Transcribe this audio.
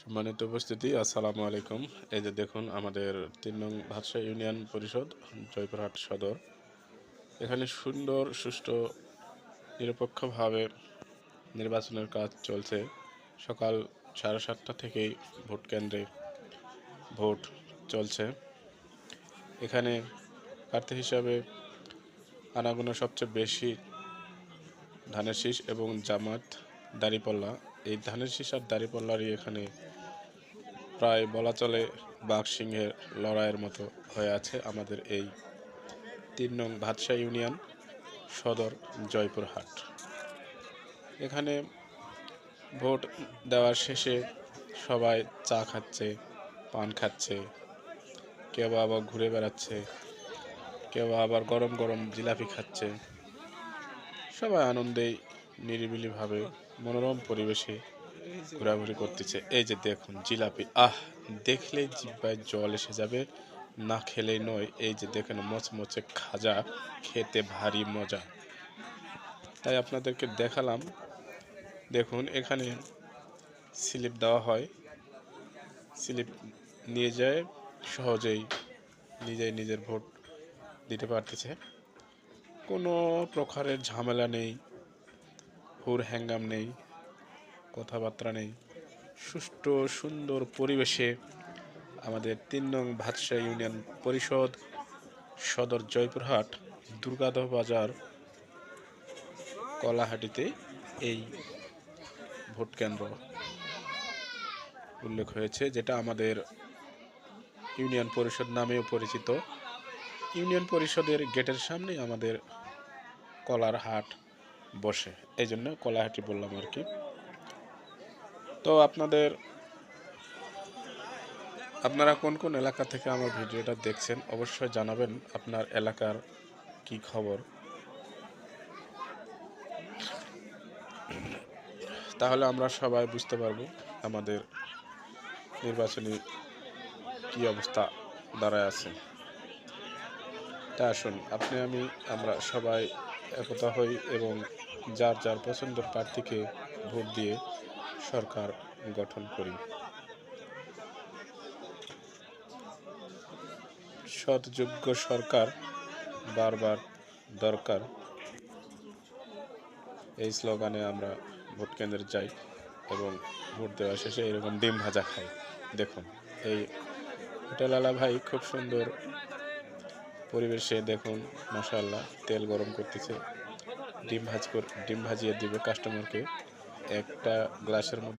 সম্মানিত উপস্থিতি, আসসালামু আলাইকুম। এই যে দেখুন আমাদের ৩ নং ভাতশাহী ইউনিয়ন পরিষদ জয়পুরহাট সদর। এখানে সুন্দর সুষ্ঠু নিরপেক্ষভাবে নির্বাচনের কাজ চলছে। সকাল 7:30 থেকেই ভোট কেন্দ্রে ভোট চলছে। এখানে প্রার্থী হিসাবে আনাগোনা সবচেয়ে বেশি ধানের শীষ এবং জামাত দাঁড়িপাল্লা। এই ধানের শীষ আর দাঁড়িপাল্লারই এখানে প্রায় বলা চলে বাঘ সিংহের লড়াইয়ের মতো হয়ে আছে আমাদের এই ৩ নং ভাতশাহী ইউনিয়ন সদর জয়পুরহাট। এখানে ভোট দেওয়ার শেষে সবাই চা খাচ্ছে, পান খাচ্ছে, কেউ আবার ঘুরে বেড়াচ্ছে, কেউ আবার গরম গরম জিলাপি খাচ্ছে। সবাই আনন্দেই নিরিবিলিভাবে মনোরম পরিবেশে ঘোরাঘুরি করতেছে। এই যে দেখুন জিলাপি, দেখলেই জিহ্বায় জল এসে যাবে, না খেলেই নয়। এই যে দেখেন মচমচে খাজা, খেতে ভারী মজা, তাই আপনাদেরকে দেখালাম। দেখুন এখানে স্লিপ দেওয়া হয়, স্লিপ নিয়ে যায় সহজেই নিজের ভোট দিতে পারতেছে। কোনো প্রকারের ঝামেলা নেই, হুর হ্যাঙ্গাম নেই, কথাবার্তা নেই। সুষ্ঠু সুন্দর পরিবেশে আমাদের ৩ নং ভাতশাহী ইউনিয়ন পরিষদ সদর জয়পুরহাট দুর্গাদহ বাজার কলাহাটিতে এই ভোট কেন্দ্র উল্লেখ হয়েছে, যেটা আমাদের ইউনিয়ন পরিষদ নামেও পরিচিত। ইউনিয়ন পরিষদের গেটের সামনে আমাদের কলার হাট বসে, এই জন্য কলাহাটি বললাম আর কি। তো আপনারা কোন কোন এলাকা থেকে আমার ভিডিওটা দেখছেন অবশ্যই জানাবেন আপনার এলাকার কি খবর, তাহলে আমরা সবাই বুঝতে পারবো আমাদের নির্বাচনী কি অবস্থা দাঁড়ায় আছে। তা আসুন আমরা সবাই একতা হই এবং যার যার পছন্দের প্রার্থীকে ভোট দিয়ে সরকার গঠন করি। সৎ যোগ্য সরকার বারবার দরকার, এই স্লোগানে আমরা ভোট কেন্দ্রে যাই এবং ভোট দেওয়া শেষে এরকম ডিম ভাজা খাই। দেখুন এই হোটেলওয়ালা ভাই খুব সুন্দর পরিবেশে, দেখুন মাশাআল্লাহ তেল গরম করতেছে, ডিম ভাজিয়ে দিবে কাস্টমারকে একটা গ্লাসের মধ্যে।